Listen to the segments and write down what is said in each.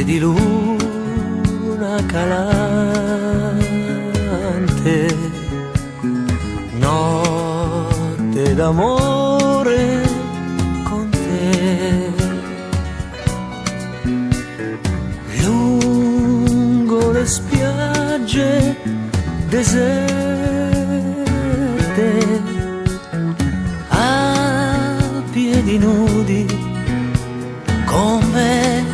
notte di luna calante, notte d'amore con te. Lungo le spiagge deserte, a piedi nudi con me,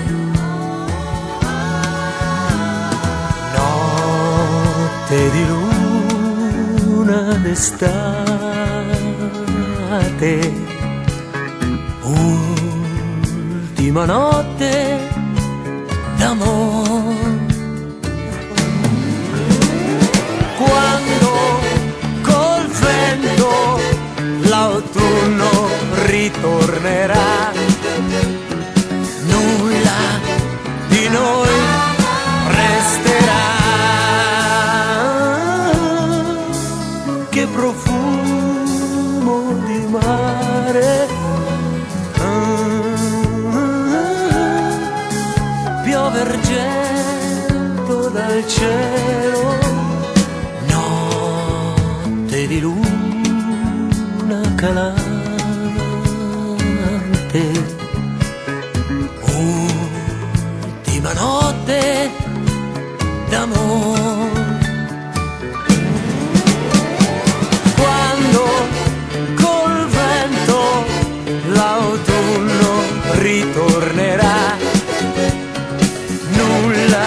notte di luna d'estate, ultima notte d'amore. Quando col vento l'autunno ritornerà, nulla di noi resterà. Che profumo di mare, piove argento dal cielo, notte di luna calante, ultima notte d'amore. Quando col vento l'autunno ritornerà, nulla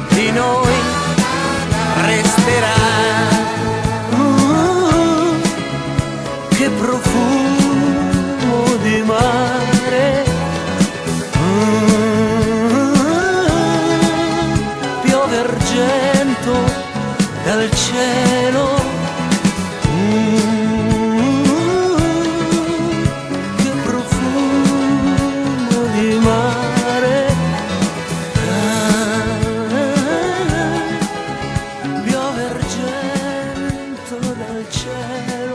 di noi resterà. Che profumo di mare, piove argento dal cielo, che profumo di mare, piove argento dal cielo.